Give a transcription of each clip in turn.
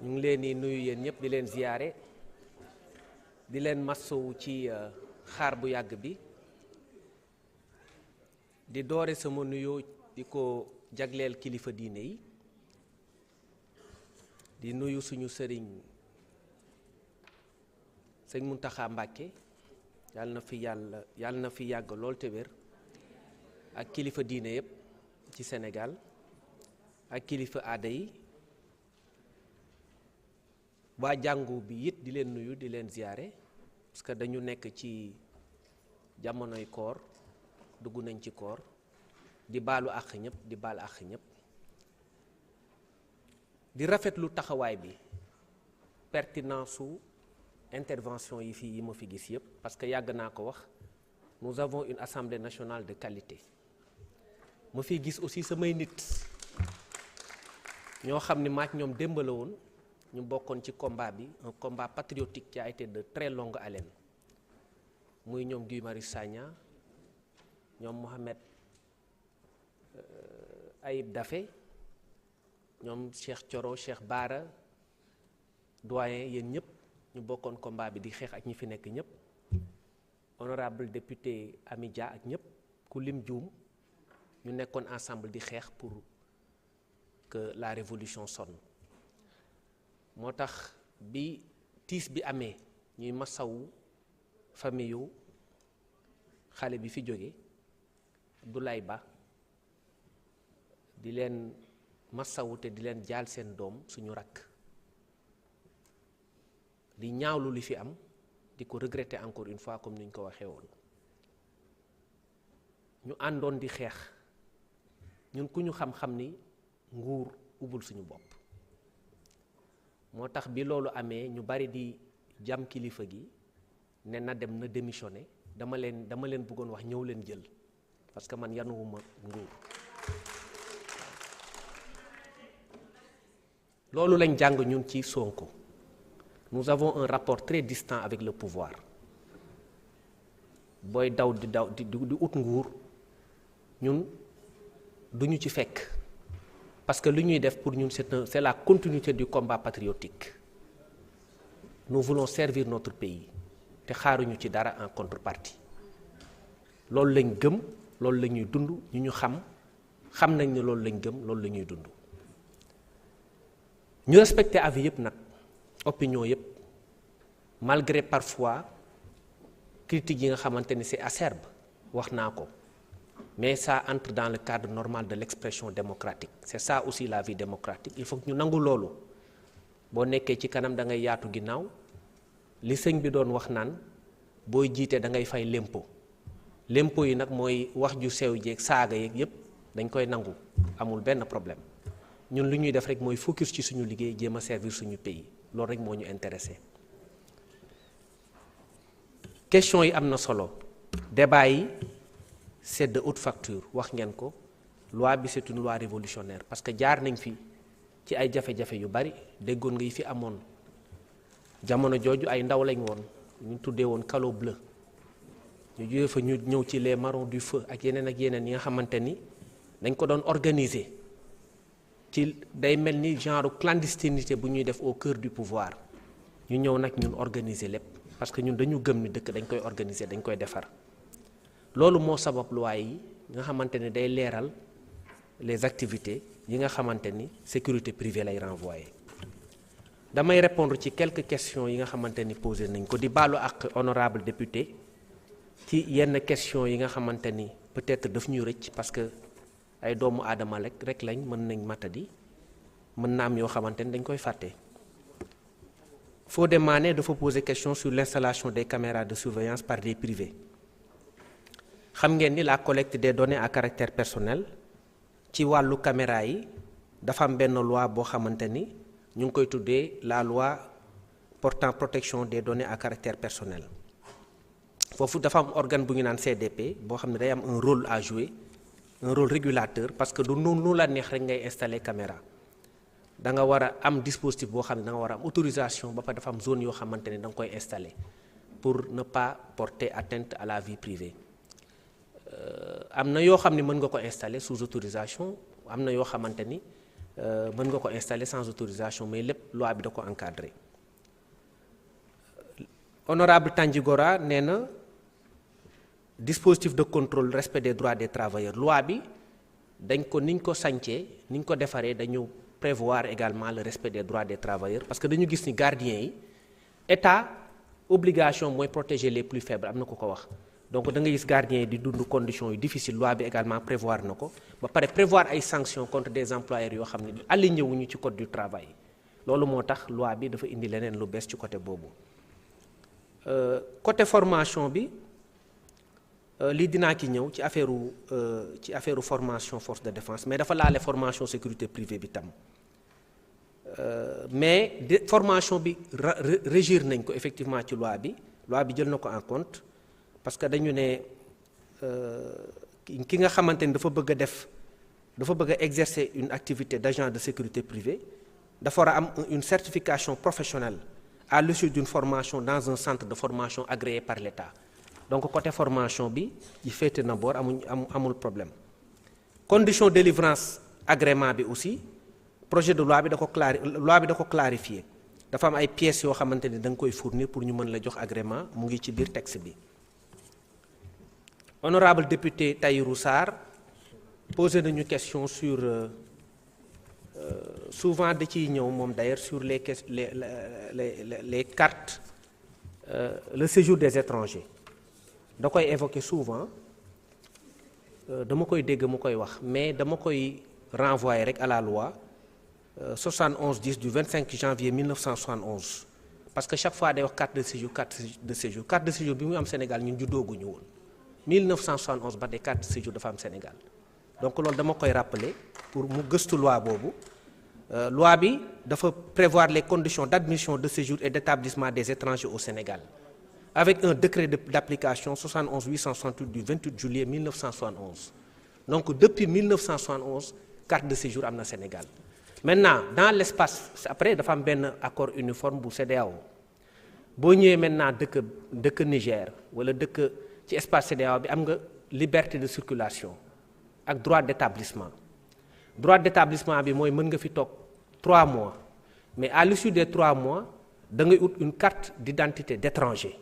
ñu ngi leen di nuyu yéen ñëpp di leen ziyaare di leen massowu ci xaar bu yàgg bi di doore sama nuyoo di ko jagleel kilifa diine yi di nuyu suñu sëriñ sëñ Muntaxa Mbàkke yàlla na fi yàgg lool te wér ak kilifa diine yëpp ci Sénégal ak kilifa aada yi waa jàngu bi it di leen nuyu di leen ziyaare parce que dañu nekk ci jamonoy koor dugg nañ ci koor di baalu àq ñëpp di baal àq ñëpp di rafetlu taxawaay bi pertinence su intervention yi ma fi gis yëpp parce que yàgg naa ko wax nous avons une assemblée nationale de qualité ma fi gis aussi samay nit ñoo xam ne maak ñoom démb la woon ñu bokkoon ci combat bi un combat patriotique qui a été de très longue haleine muy ñoom Guy Marius Sagna ñoom Mohamed Ayib Daffé ñoom Cheikh Thioro Cheikh Bara doyen yéen ñëpp ñu bokkoon combat bi di xeex ak ñi fi nekk ñëpp honorable député Amy Dia ak ñëpp ku lim juum ñu nekkoon ensemble di xeex pour que la révolution sonne moo tax bi tiis bi amee ñuy masawu famille yu xale bi fi jóge Abdoulaye Ba di leen masawu te di leen jaal seen doom suñu rakk di ñaawlu li fi am di ko regretter encore une fois comme ni ñu ko waxee woon ñu àndoon di xeex ñun ku ñu xam-xam ni nguur ubul suñu bopp moo tax bi loolu amee ñu bari di jam kilifa gi ne na dem na démissionner dama leen bëggoon wax ñëw leen jël parce que man yanuwuma nguur loolu lañ jàng ñun ci Sonko nous avons un rapport très distant avec le pouvoir booy daw di ut nguur ñun duñu ci fekk parce que lu ñuy def pour ñun c'est la continuité du combat patriotique nous voulons servir notre pays te xaaruñu ci dara en contrepartie loolu lañ gëm loolu la ñuy dund ñu xam nañ ne loolu lañ gëm loolu la ñuy dund ñu respecter avis yëpp nag opinion yëpp malgré parfois critiques yi nga xamante ni c'est acerbe wax naa ko mais ça entre dans le cadre normal de l'expression démocratique c'est ça aussi la vie démocratique il faut que ñu nangu loolu boo nekkee ci kanam da ngay yaatu ginnaaw li sëñ bi doon wax naan booy jiite da ngay fay lempo yi nag mooy wax ju sew jeeg saaga yeeg yépp dañ koy nangu amul benn problème ñun lu ñuy def rek mooy focus ci suñu liggéey jéem a servir suñu pays loolu rek moo ñu intéressé question yi am na solo débat yi c'est de haute facture wax ngeen ko loi bi c'est une loi révolutionnaire parce que jaar nañ fi ci ay jafe-jafe yu bari déggoon nga yi fi amoon jamono jooju ay ndaw lañ woon ñu tuddee woon calo bleu ñu jógee fa ñu ñëw ci les marrons du feu ak yeneen yi nga xamante ni dañ ko doon organiser ci day mel ni genre clandestinité bu ñuy def au cœur du pouvoir ñu ñëw nag ñun organiser lépp parce que ñun dañu gëm ni dëkk dañ koy organiser dañ koy defar loolu moo sabab loi yi nga xamante ni day leeral les activités yi nga xamante ni sécurité privée lay renvoyer damay répondre ci quelques questions yi nga xamante ni posé nañ ko di baalu ak honorable député ci yenn questions yi nga xamante ni peut-être daf ñuy rëcc parce que ay doomu aadama rek lañ mën nañ matadi mën na am yoo xamante ni dañ koy fàtte. Fodé Mané dafa poser question sur l'installation des caméras de surveillance par des privés xam ngeen ni la collecte des données à caractère personnel ci wàllu caméra yi dafa am benn loi boo xamante ni ñu ngi koy tuddee la loi portant protection des données à caractère personnel foofu dafa am organe bu ñu naan CDP boo xam ne day am un rôle à jouer un rôle régulateur parce que du noonu la neex rek ngay installer caméra da nga war a am dispositif boo xam ne da nga war a am autorisation ba pare dafa am zone yoo xamante ne da nga koy installer pour ne pas porter atteinte à la vie privée am na yoo xam ne mën nga ko installer sous autorisation am na yoo xamante ni mën nga ko installer sans autorisation mais lépp loi bi da ko encadrer. Honorable Tandjigora nee na dispositif de contrôle respect des droits des travailleurs loi bi dañ ko niñ ko sancee niñ ko defaree dañu prévoir également le respect des droits des travailleurs parce que dañu gis ni gardiens yi état obligation mooy protéger les plus faibles am na ko wax donc da nga gis gardiens yi di dund conditions yu difficile loi bi également prévoir na ko ba pare prévoir ay sanctions contre des employeurs yoo xam ne aligné wuñu ci code du travail loolu moo tax loi bi dafa indi leneen lu bees ci côté boobu. Côté formation bi lii dinaa ci ñëw ci affaire formation force de défense mais dafa laale formation sécurité privée bi tam mais formation bi régir nañ ko effectivement ci loi bi jël na ko en compte parce que dañu ne ki nga xamante ni dafa bëgg a exercer une activité d'agent de sécurité privée dafa war a am une certification professionnelle à l'issue d'une formation dans un centre de formation agréé par l'État donc côté formation bi yi féete na boor amul problème. Condition de délivrance agrément bi aussi projet de loi bi da ko clarifier dafa am ay pièces yoo xamante ni da nga koy fournir pour ñu mën la jox agrément mu ngi ci biir texte bi. Honorable député Tahirou Sarr posé nañu question sur souvent da ciy ñëw moom d'ailleurs sur les cartes le séjour des étrangers da koy évoquer souvent dama koy dégg mu koy wax mais dama koy renvoyer rek à la loi 71-10 du 25 janvier 1971 parce que chaque fois day wax carte de séjour bi muy am Sénégal ñun juddooguñu woon 1971 ba des carte de séjour dafa am Sénégal donc loolu dama koy rappeler pour mu gëstu loi boobu loi bi dafa prévoir les conditions d'admission de séjour et d'établissement des étrangers au Sénégal avec un décret d'application 71-868 du 28 juillet 1971 donc depuis 1971 carte de séjour am na Sénégal maintenant dans l'espace après dafa am benn accord uniforme bu CEDEAO boo ñëwee maintenant dëkk Niger wala dëkk ci espace CEDEAO bi am nga liberté de circulation ak droit d'établissement bi mooy mën nga fi toog 3 mois mais à l'issue des 3 mois da ngay ut une carte d'identité d'étranger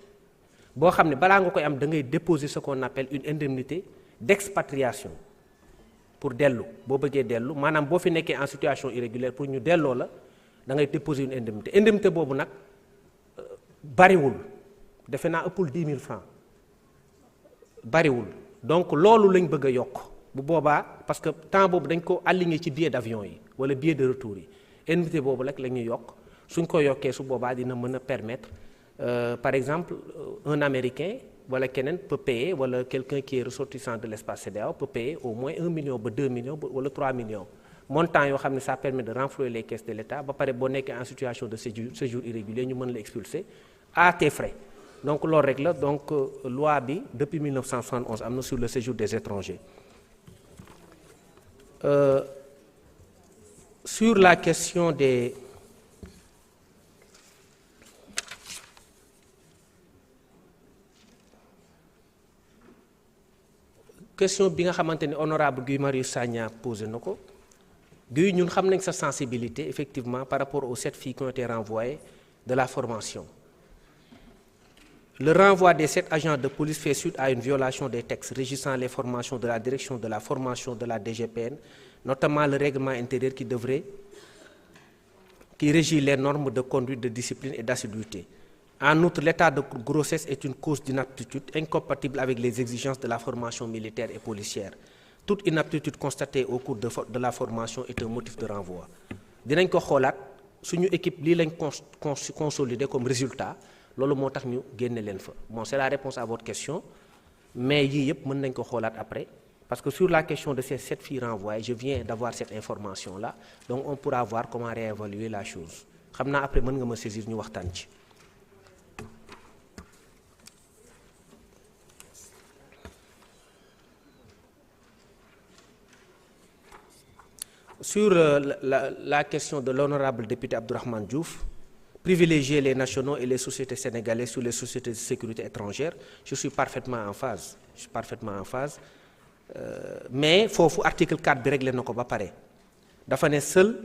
boo xam ne balaa nga koy am da ngay déposer ce qu'on appelle une indemnité d'expatriation pour dellu boo bëggee dellu maanaam boo fi nekkee en situation irrégulière pour ñu delloo la da ngay déposer une indemnité boobu nag bariwul defe naa ëppul 10 000 francs bariwul donc loolu lañ bëgg a yokk bu boobaa parce que temps boobu dañ ko aligné ci billet d'avion yi wala billet de retour yi indemnité boobu rek la ñuy yokk suñ ko yokkee su boobaa dina mën a permettre par exemple un Américain wala keneen peut payer wala quelqu'un qui est ressortissant de l'espace CEDEAO peut payer au moins 1 million ba 2 millions wala 3 millions montant yoo xam ne ça permet de renflouer les caisses de l'État ba pare boo nekkee en situation de séjour irrégulier ñu mën la expulser à tes frais donc loolu rek la donc loi bi depuis 1971 am na sur le séjour des étrangers. Sur la question des question bi nga xamante ni honorable Guy Marius Sagna posé na ko Guy ñun xam nañ sa sensibilité effectivement par rapport aux 7 filles qui ont été renvoyées de la formation. Le renvoi des 7 agents de police fait suite à une violation des textes régissant les formations de la direction de la formation de la DGPN, notamment le règlement intérieur qui régit les normes de conduite, de discipline et d'assiduité. En outre, l'état de grossesse est une cause d'inaptitude incompatible avec les exigences de la formation militaire et policière. Toute inaptitude constatée au cours de la formation est un motif de renvoi. Dinañ ko xoolaat suñu équipe lii lañ consolider comme résultat loolu moo tax ñu génne leen fa bon c'est la réponse à votre question mais yii yëpp mën nañ ko xoolaat après parce que sur la question de ces 7 filles renvoyées je viens d'avoir cette information là donc on pourra voir comment réévaluer la chose xam naa après mën nga ma saisir ñu waxtaan ci. Sur la question de l'honorable député Abdourahmane Diouf, privilégier les nationaux et les sociétés sénégalaises sur les sociétés de sécurité étrangères, je suis parfaitement en phase. Mais foofu article 4 bi réglé na ko ba pare dafa ne seuls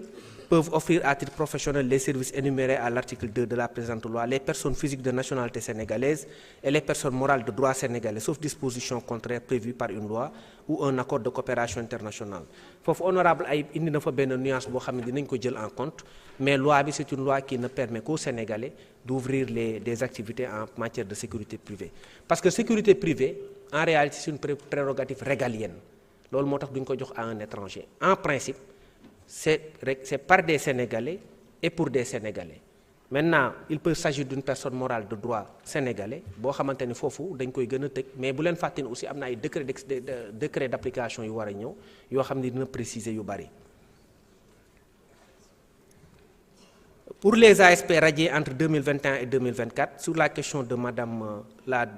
peuvent offrir à titre professionnel les services énumérés à l'article 2 de la présente loi les personnes physiques de nationalité sénégalaise et les personnes morales de droit sénégalais sauf disposition contraire prévue par une loi ou un accord de coopération internationale. Foofu honorable Ayib indi na fa benn nuance boo xam ne dinañ ko jël en compte mais loi bi c'est une loi qui ne permet qu'aux Sénégalais d'ouvrir des activités en matière de sécurité privée parce que sécurité privée en réalité c'est une prérogative régalienne loolu moo tax duñ ko jox à un étranger en principe. C'est par des Sénégalais et pour des Sénégalais maintenant il peut s'agir d'une personne morale de droit sénégalais boo xamante ni foofu dañ koy gën a tëj mais bu leen fàtte ni aussi am na ay décret d'application yu war a ñëw yoo xam ne dina préciser yu bari. Pour les ASP radiés entre 2021 et 2024 sur la question de madame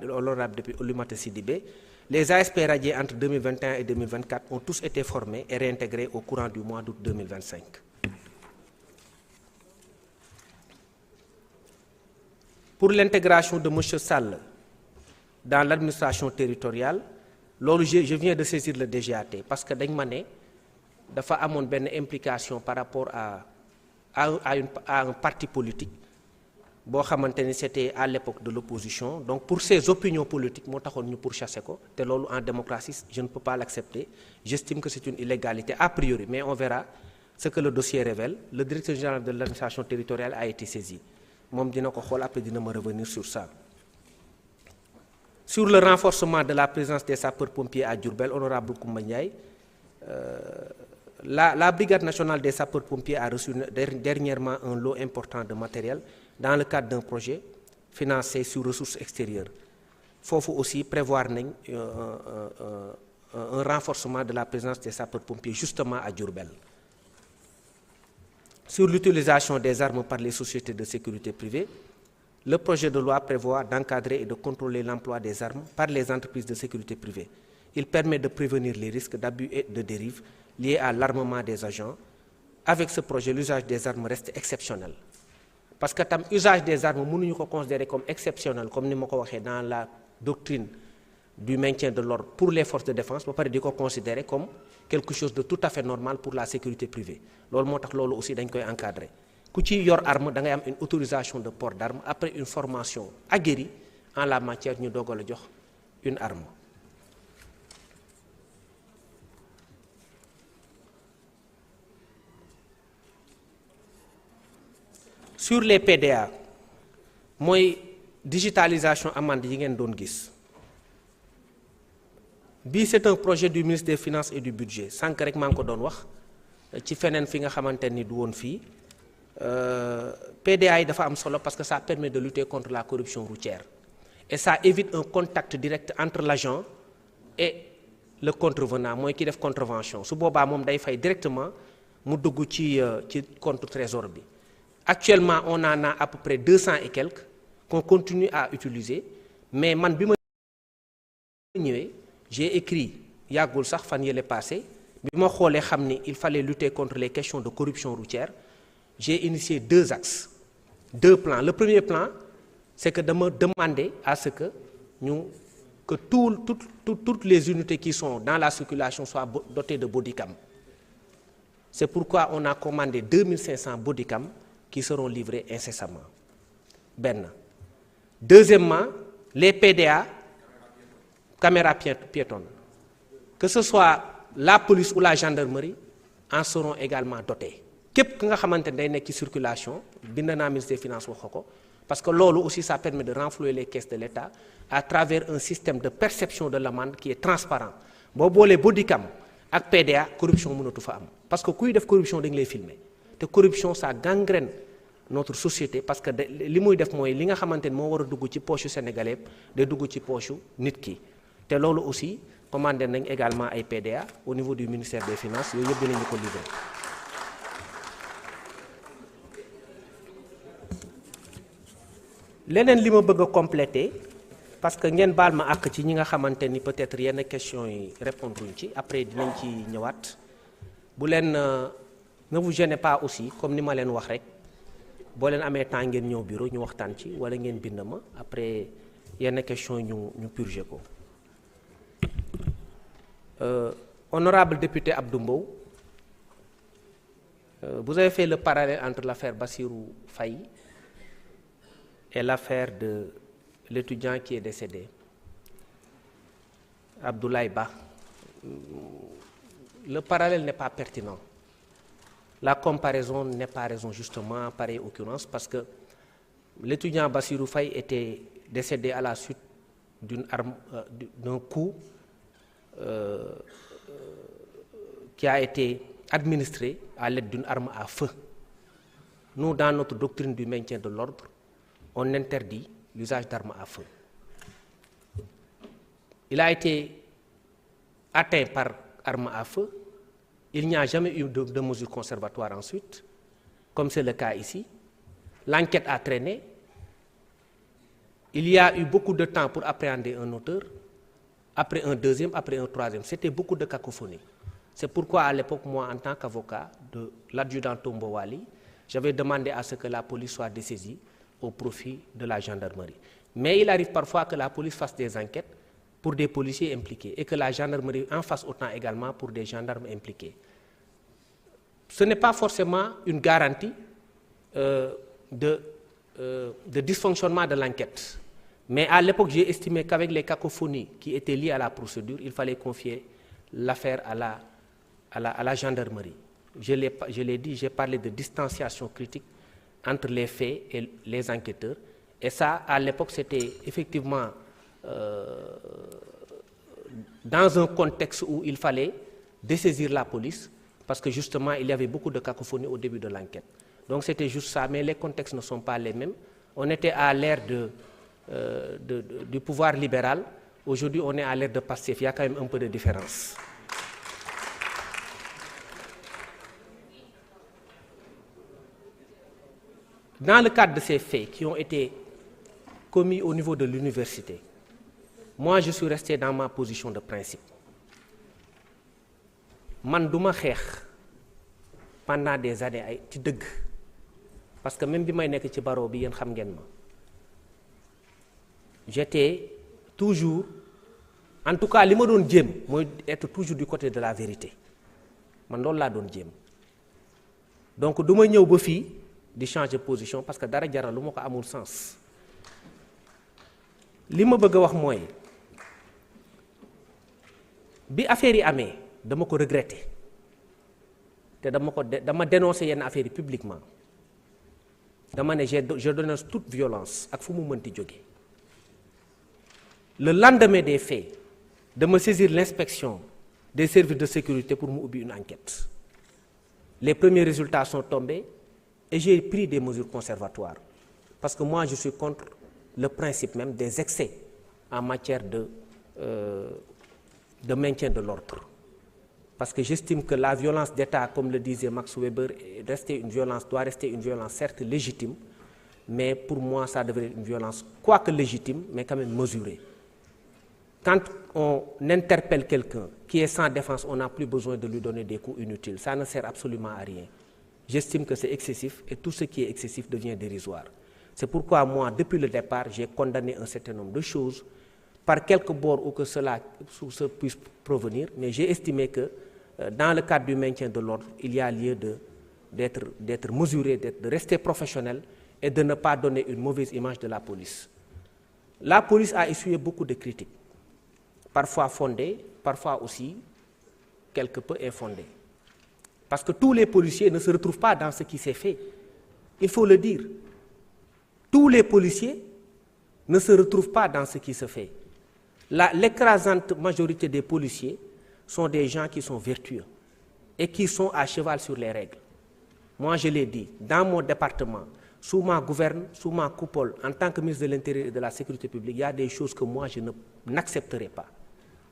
l'honorable députée Oulimata Sidibé, les ASP radiés entre 2021 et 2024 ont tous été formés et réintégrés au courant du mois d'août 2025. Pour l'intégration de M. Sall dans l'administration territoriale, je viens de saisir le DGAT parce que dañ ma ne dafa amoon benn implication par rapport à un parti politique boo xamante ni c'était à l'époque de l'opposition donc pour ses opinions politiques moo taxoon ñu pourchasser ko te loolu en démocratie je ne peux pas l'accepter j'estime que c'est une illégalité a priori mais on verra ce que le dossier révèle. Le directeur général de l'administration territoriale a été saisi moom dina ko xool après dina ma revenir sur ça. Sur le renforcement de la présence des sapeurs-pompiers à Diourbel, honorable Koumba Ndiaye, la brigade nationale des sapeurs-pompiers a reçu dernièrement un lot important de matériel dans le cadre d'un projet financé sur ressources extérieures. Foofu aussi prévoir nañ un renforcement de la présence des sapeurs-pompiers justement à Diourbel. Sur l'utilisation des armes par les sociétés de sécurité privée, le projet de loi prévoit d'encadrer et de contrôler l'emploi des armes par les entreprises de sécurité privée. Il permet de prévenir les risques d'abus et de dérives liés à l'armement des agents. Avec ce projet, l'usage des armes reste exceptionnel. Parce que tam usage des armes mënuñu ko considérer comme exceptionnel comme ni ma ko waxee dans la doctrine du maintien de l'ordre pour les forces de défense ba pare di ko considérer comme quelque chose de tout à fait normal pour la sécurité privée loolu moo tax loolu aussi dañ koy encadrer ku ci yor arme da ngay am une autorisation de port d'arme après une formation aguerrie en la matière ñu doog a la jox une arme. Sur les PDA mooy digitalisation amende yi ngeen doon gis bii c'est un projet du ministre des Finances et du Budget sànq rek maa ngi ko doon wax ci feneen fi nga xamante ni du woon fii PDA yi dafa am solo parce que ça permet de lutter contre la corruption routière et ça évite un contact direct entre l'agent et le contrevenant mooy ki def contravention su boobaa moom day fay directement mu dugg ci compte trésor bi. Actuellement on en a à peu près 200 et quelques qu'on continue à utiliser mais man bi ma ñëwee j'ai écrit yàggul sax fan yële passé bi ma xoolee xam ni il fallait lutter contre les questions de corruption routière j'ai initié 2 axes 2 plans. Le premier plan c'est que dama demander à ce que toutes les unités qui sont dans la circulation soient dotées de bodycam. C'est pourquoi on a commandé 2500 bodycam qui seront livrés incessamment. Ben. Deuxièmement, les PDA, caméras piétonnes, que ce soit la police ou la gendarmerie, en seront également dotés. Képp ki nga xamante ne day nekk ci circulation bind naa ministre des Finances wax ko parce que loolu aussi ça permet de renflouer les caisses de l'État à travers un système de perception de l'amende qui est transparent boo boolee bodycam ak PDA corruption mënatu fa am parce que kuy def corruption dañ lay filmer te corruption ça gangrène notre société parce que li muy def mooy li nga xamante ni moo war a dugg ci poche sénégalais day dugg ci poche nit ki te loolu aussi commandé nañ également ay PDA au niveau du ministère des Finances yooyu yëpp dinañu ko livrer. leneen li ma bëgg a compléter parce que ngeen baal ma àq ci ñi nga xamante ni peut-être yenn questions yi répondre uñ ci après dinañ ci ñëwaat bu leen ne vous gênez pas aussi comme ni ma leen wax rek boo leen amee temps ngeen ñëw bureau ñu waxtaan ci wala ngeen bind ma après yenn questions yi ñu purger ko. Honorable député Abdou Mbow Vous avez fait le parallèle entre l'affaire Bassirou Faye et l'affaire de l'étudiant qui est décédé, Abdoulaye Ba. Le parallèle n'est pas pertinent. La comparaison n'est pas raison justement en pareille occurrence parce que l'étudiant Bassirou Faye était décédé à la suite d'un coup qui a été administré à l'aide d'une arme à feu. Nous, dans notre doctrine du maintien de l'ordre, on interdit l'usage d'armes à feu. Il a été atteint par arme à feu. Il n'y a jamais eu de mesures conservatoires ensuite, comme c'est le cas ici. L'enquête a traîné. Il y a eu beaucoup de temps pour appréhender un auteur, après un deuxième, après un troisième. C'était beaucoup de cacophonie. C'est pourquoi à l'époque, moi, en tant qu'avocat de l'adjudant Tombo Wali, j'avais demandé à ce que la police soit dessaisie au profit de la gendarmerie. Mais il arrive parfois que la police fasse des enquêtes pour des policiers impliqués et que la gendarmerie en fasse autant également pour des gendarmes impliqués. Ce n'est pas forcément une garantie de dysfonctionnement de l'enquête. Mais à l'époque, j'ai estimé qu'avec les cacophonies qui étaient liées à la procédure, il fallait confier l'affaire à la gendarmerie. Je l'ai dit, j'ai parlé de distanciation critique entre les faits et les enquêteurs. Et ça, à l'époque, c'était effectivement dans un contexte où il fallait dessaisir la police, parce que justement, il y avait beaucoup de cacophonie au début de l'enquête. Donc c'était juste ça, mais les contextes ne sont pas les mêmes. On était à l'ère du pouvoir libéral. Aujourd'hui, on est à l'ère de Pastef. Il y a quand même un peu de différence. Dans le cadre de ces faits qui ont été commis au niveau de l'université, moi, je suis resté dans ma position de principe. Man duma xeex pendant des années ay ci dëgg parce que même bi may nekk ci barreau bi yéen xam ngeen ma j'étais toujours, en tout cas li ma doon jéem mooy être toujours du côté de la vérité man loolu laa doon jéem donc du ma ñëw ba fii di changer position parce que dara jaral lu ma ko amul sens. Li ma bëgg a wax mooy bi affaire yi amee dama ko regretter te dama dénoncer yenn affaire yi publiquement dama ne je dénonce toute violence ak fu mu mënti jóge. Le lendemain des faits dama saisir l'inspection des services de sécurité pour mu ubbi une enquête. Les premiers résultats sont tombés et j'ai pris des mesures conservatoires parce que moi je suis contre le principe même des excès en matière de maintien de l'ordre. Parce que j'estime que la violence d'État, comme le disait Max Weber, doit rester une violence certes légitime, mais pour moi ça devrait être une violence, quoique légitime, mais quand même mesurée. Quand on interpelle quelqu'un qui est sans défense, on n'a plus besoin de lui donner des coups inutiles. Ça ne sert absolument à rien. J'estime que c'est excessif et tout ce qui est excessif devient dérisoire. C'est pourquoi moi, depuis le départ, j'ai condamné un certain nombre de choses, par quelque bord où que cela puisse provenir, mais j'ai estimé que dans le cadre du maintien de l'ordre, il y a lieu d'être mesuré, de rester professionnel et de ne pas donner une mauvaise image de la police. La police a essuyé beaucoup de critiques, parfois fondées, parfois aussi quelque peu infondées. Parce que tous les policiers ne se retrouvent pas dans ce qui s'est fait. Il faut le dire. Tous les policiers ne se retrouvent pas dans ce qui se fait. L'écrasante majorité des policiers sont des gens qui sont vertueux et qui sont à cheval sur les règles. Moi, je l'ai dit, dans mon département, sous ma gouverne, sous ma coupole, en tant que ministre de l'Intérieur et de la Sécurité publique, il y a des choses que moi, je n'accepterai pas.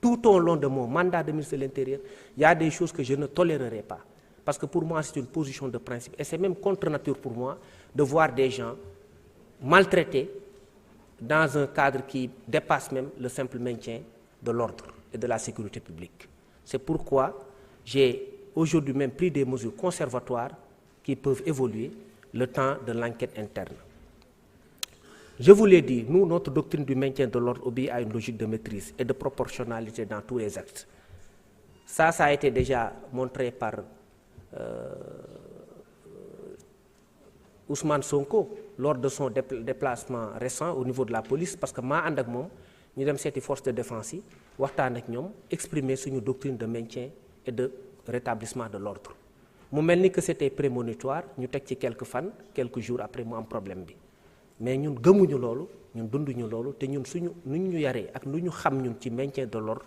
Tout au long de mon mandat de ministre de l'Intérieur, il y a des choses que je ne tolérerai pas. Parce que pour moi, c'est une position de principe. Et c'est même contre nature pour moi de voir des gens maltraités dans un cadre qui dépasse même le simple maintien de l'ordre et de la sécurité publique. C'est pourquoi j'ai aujourd'hui même pris des mesures conservatoires qui peuvent évoluer le temps de l'enquête interne. Je vous l'ai dit, nous, notre doctrine du maintien de l'ordre obéit à une logique de maîtrise et de proportionnalité dans tous les actes. Ça a été déjà montré par Ousmane Sonko lors de son déplacement récent au niveau de la police parce que maa ànd ak moom ñu dem seeti force de défense yi waxtaan ak ñoom exprimer suñu doctrine de maintien et de rétablissement de l'ordre mu mel ni que c'était prémonitoire ñu teg ci quelques jours après mu am problème bi mais ñun gëmuñu loolu ñun dunduñu loolu te ñun suñu nu ñu yaree ak lu ñu xam ñun ci maintien de l'ordre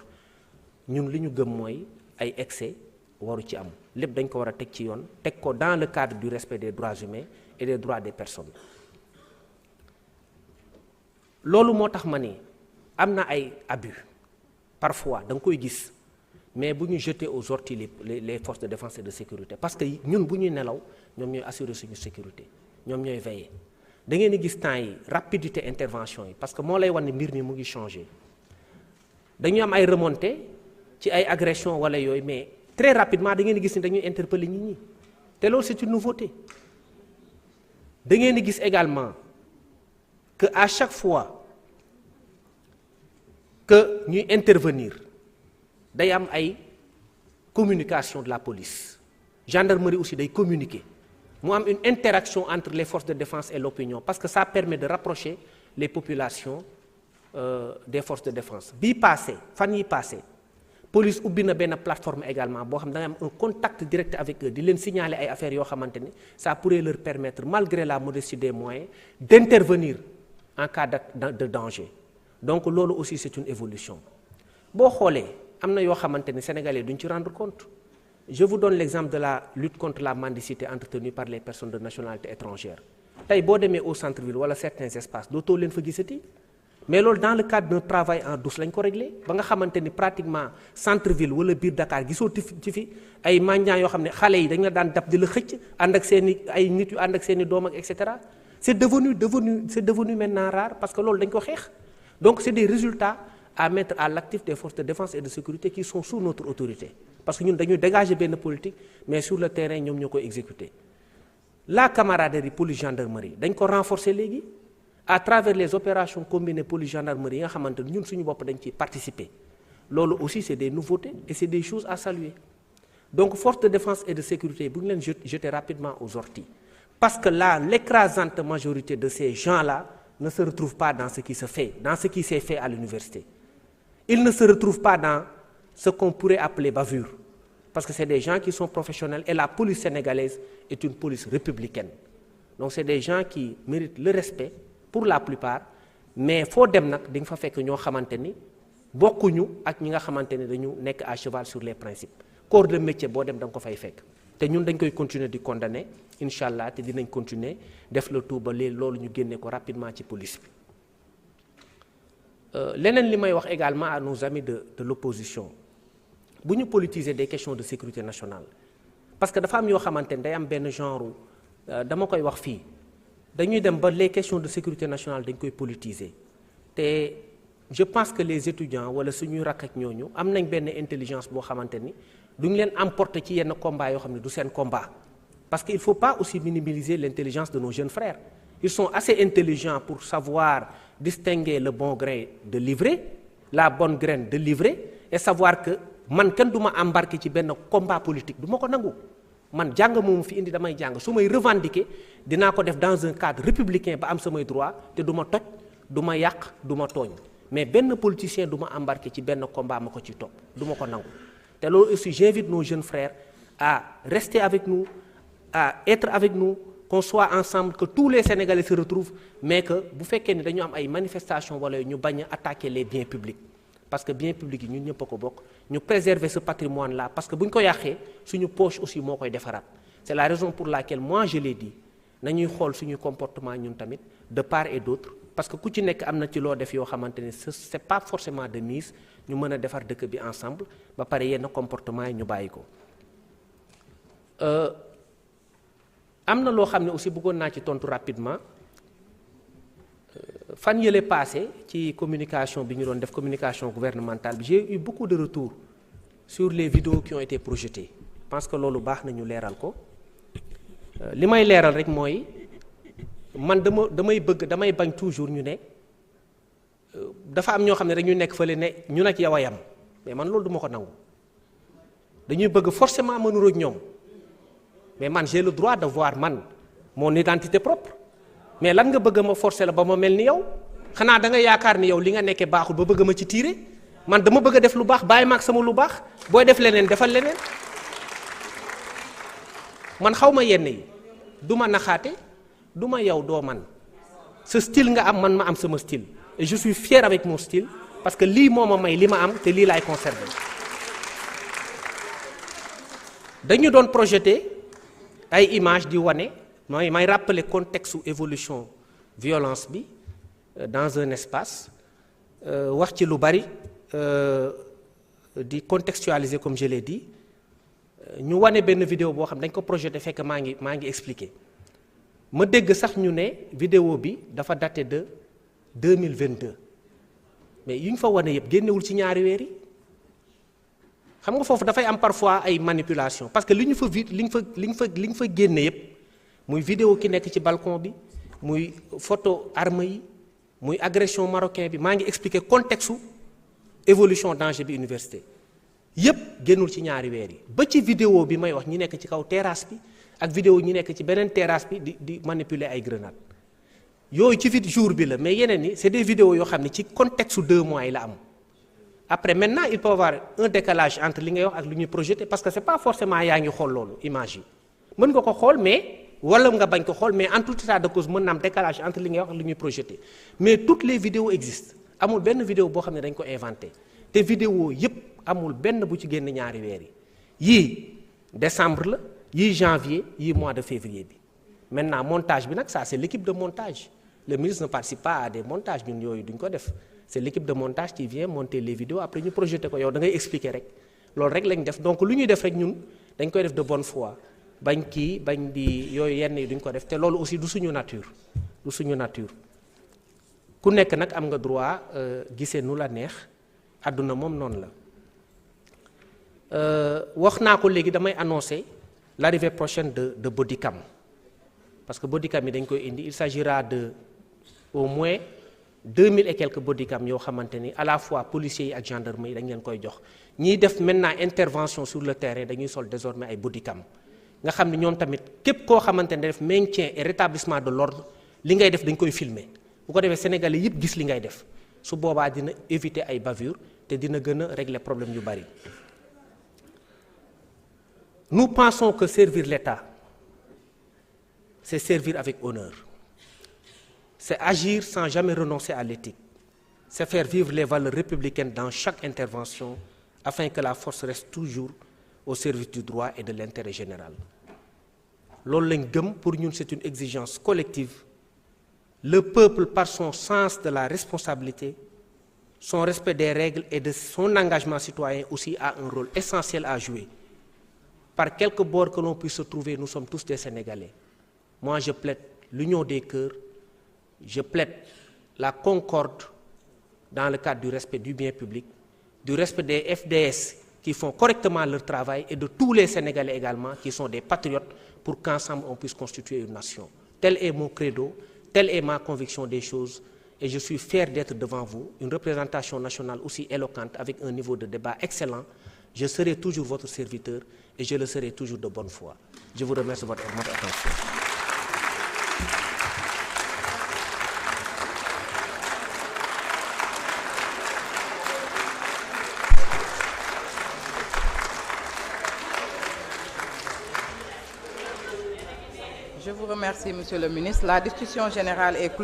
ñun li ñu gëm mooy ay excès waru ci am lépp dañ ko war a teg ci yoon teg ko dans le cadre du respect des droits humains et des droits des personnes loolu moo tax ma ni am na ay abus parfois da nga koy gis mais bu ñu jeter aux orties les forces de défense et de sécurité parce que ñun bu ñuy nelaw ñoom ñooy assurer suñu sécurité ñoom ñooy veiller da ngeen di gis temps yi rapidité intervention yi parce que moo lay wan ne mbir mi mu ngi changer dañu am ay remontées ci ay agressions wala yooyu mais très rapidement da ngeen di gis ni dañuy interpeller nit ñi te loolu c'est une nouveauté da ngeen di gis également que à chaque fois que ñuy intervenir day am ay communication de la police gendarmerie aussi day communiquer mu am une interaction entre les forces de défense et l'opinion parce que ça permet de rapprocher les populations des forces de défense bii passé fan yi passé police ubbi na benn plateforme également boo xam ne da nga am un contact direct avec eux di leen signaler ay affaires yoo xamante ni ça pourrait leur permettre malgré la modestie des moyens d'intervenir en cas de danger donc loolu aussi c'est une évolution boo xoolee am na yoo xamante ni sénégalais duñ ci rendre compte je vous donne l'exemple de la lutte contre la mendicité entretenue par les personnes de nationalité étrangère tey boo demee au centre-ville wala certains espaces dootoo leen fa gisati mais loolu dans le cadre d'un travail en douce lañ ko réglé ba nga xamante ni pratiquement centre-ville wala biir Dakar gisoo ci fi ay mendiants yoo xam ne xale yi dañ la daan dab di la xëcc ànd ak seen i ay nit yu ànd ak seen i doom ak et cetera c'est devenu maintenant rare parce que loolu dañ ko xeex donc c'est des résultats à mettre à l'actif des forces de défense et de sécurité qui sont sous notre autorité parce que ñun dañuy dégager benn politique mais sur le terrain ñoom ñoo koy exécuter la camaraderie police gendarmerie dañ ko renforcer léegi à travers les opérations combinées police gendarmerie yi nga xamante ni ñun suñu bopp dañ ciy participer loolu aussi c'est des nouveautés et c'est des choses à saluer donc forces de défense et de sécurité bu ñu leen jeter rapidement aux orties parce que là l'écrasante majorité de ces gens-là ne se retrouvent pas dans ce qui se fait dans ce qui s'est fait à l'université ils ne se retrouvent pas dans ce qu'on pourrait appeler bavure parce que c'est des gens qui sont professionnels et la police sénégalaise est une police républicaine donc c'est des gens qui méritent le respect pour la plupart mais foo dem nag di nga fa fekk ñoo xamante ni bokkuñu ak ñi nga xamante ni dañu nekk à cheval sur les principes corps de métier boo dem da nga ko fay fekk te ñun dañ koy continuer di condamner incha allah te dinañ continuer def le tout ba léegi loolu ñu génne ko rapidement ci police bi leneen li may wax également à nos amis de l'opposition bu ñu politiser des questions de sécurité nationale parce que dafa am yoo xamante ni day am benn genre dama koy wax fii dañuy dem ba les questions de sécurité nationale dañ koy politiser te je pense que les étudiants wala suñuy rakk ak ñooñu am nañ benn intelligence boo xamante ni duñ leen emporter ci yenn combat yoo xam ne du seen combat parce que il faut pas aussi minimiser l'intelligence de nos jeunes frères ils sont assez intelligents pour savoir distinguer le bon grain de l'ivraie la bonne graine de l'ivraie et savoir que man kenn du ma embarquer ci benn combat politique du ma ko nangu man jàng moomu fi indi damay jàng su may revendiquer dinaa ko def dans un cadre républicain ba am samay droit te du ma toj du ma yàq du ma tooñ mais benn politicien du ma embarquer ci benn combat ma ko ci topp du ma ko nangu te loolu aussi j'invite nos jeunes frères à rester avec nous à être avec nous qu'on soit ensemble que tous les Sénégalais se retrouvent mais que bu fekkee ni dañu am ay manifestations wala ñu bañ a attaquer les biens publics parce que biens publics yi ñun ñëpp a ko bokk ñu préserver ce patrimoine là parce que bu ñu ko yàqee suñu poche aussi moo koy defaraat c'est la raison pour laquelle moi je l'ai dit nañuy xool suñuy comportement ñun tamit de part et d'autre parce que ku ci nekk am na ci loo def yoo xamante ne c'est pas forcément de mise ñu mën a defar dëkk bi ensemble ba pare yenn comportement yi ñu bàyyi ko am na loo xam ne aussi bëggoon naa ci tontu rapidement fan yële passé ci communication bi ñu doon def communication gouvernementale bi j'ai eu beaucoup de retours sur les vidéos qui ont été projetées je pense que loolu baax na ñu leeral ko li may leeral rek mooy man damay bañ toujours ñu ne dafa am ñoo xam ne dañuy nekk fële ne ñu nag yow a yam mais man loolu du ma ko nangu dañuy bëgg forcément mënul ak ñoom mais man j'ai le droit de voir man mon identité propre mais lan nga bëgg ma forcer la ba ma mel ni yow xanaa da nga yaakaar ni yow li nga nekkee baaxul ba bëgg ma ci tiire man dama bëgg a def lu baax bàyyi ma ak sama lu baax booy def leneen defal leneen man xaw ma yenn yi du ma naxaate du ma yow doo man sa style nga am man ma am sama style et je suis fier avec mon style parce que lii moo ma may li ma am te lii laay conserver dañu doon projeté ay image di wane may rappeler contexte su évolution violence bi dans un espace wax ci lu bari di contextualiser comme je l'ai dit ñu wane benn vidéo boo xam dañ ko projeté fekk maa ngi expliquer ma dégg sax ñu ne vidéo bi dafa daté de 2022 mais yu ñu fa wane yëpp génnewul ci ñaari weer yi xam nga foofu dafay am parfois ay manipulation parce que li ñu fa génne yëpp muy vidéo ki nekk ci balcon bi muy photo arme yi muy agression marocain bi maa ngi expliquer contexte évolution danger bi université yëpp génnul ci ñaari weer yi ba ci vidéo bi may wax ñi nekk ci kaw terrasse bi ak vidéo ñi nekk ci beneen terrasse bi di manipuler ay grenades yooyu ci jour bi la mais yeneen ni c'est des vidéos yoo xam ne ci contexte 2 mois yi la am après maintenant il peut y avoir un décalage entre li ngay wax ak lu ñuy projeté parce que c'est pas forcément yaa ngi xool loolu image yi mën nga ko xool mais wala nga bañ ko xool mais en tout état de cause mën na am décalage entre li ngay wax ak lu ñuy projeté mais toutes les vidéos existent amul benn vidéo boo xam ne dañ ko inventé te vidéo yépp amul benn bu ci génn ñaari weer yi yii décembre la yii janvier yii mois de février bi maintenant montage bi nag ça c'est l'équipe de montage le ministre ne participe pas à des montages ñun yooyu duñ ko def c'est l'équipe de montage qui vient monter les vidéos après ñu projeté ko yow da ngay expliquer rek loolu rek lañ def donc lu ñuy def rek ñun dañ koy def de bonne foi bañ di yooyu yenn yi duñ ko def te loolu aussi du suñu nature ku nekk nag am nga droit gisee nu la neex àdduna moom noonu la wax naa ko léegi damay annoncer l'arrivée prochaine de bodycam parce que bodycam yi dañ koy indi il s'agira de au moins 2000 et quelques bodycam yoo xamante ni à la fois policiers yi ak gendarmes yi dañ leen koy jox ñiy def maintenant intervention sur le terrain dañuy sol désormais ay bodycam nga xam ne ñoom tamit képp koo xamante ne def maintien et rétablissement de l'ordre li ngay def dañ koy filmer bu ko defee sénégalais yëpp gis li ngay def su boobaa dina éviter ay bavures te dina gën a régler problème yu bari. Nous pensons que servir l'État c'est servir avec honneur, c'est agir sans jamais renoncer à l'éthique, c'est faire vivre les valeurs républicaines dans chaque intervention afin que la force reste toujours au service du droit et de l'intérêt général. Loolu lañ gëm pour ñun c'est une exigence collective. Le peuple par son sens de la responsabilité, son respect des règles et de son engagement citoyen aussi a un rôle essentiel à jouer. Par quelque bord que l'on puisse se trouver, nous sommes tous des Sénégalais. Moi, je plaide l'union des cœurs, je plaide la concorde dans le cadre du respect du bien public, du respect des FDS qui font correctement leur travail et de tous les Sénégalais également qui sont des patriotes pour qu'ensemble on puisse constituer une nation. Tel est mon credo, telle est ma conviction des choses et je suis fier d'être devant vous, une représentation nationale aussi éloquente avec un niveau de débat excellent. Je serai toujours votre serviteur et je le serai toujours de bonne foi. Je vous remercie de votre attention. Je vous remercie, Monsieur le Ministre. La discussion générale est close.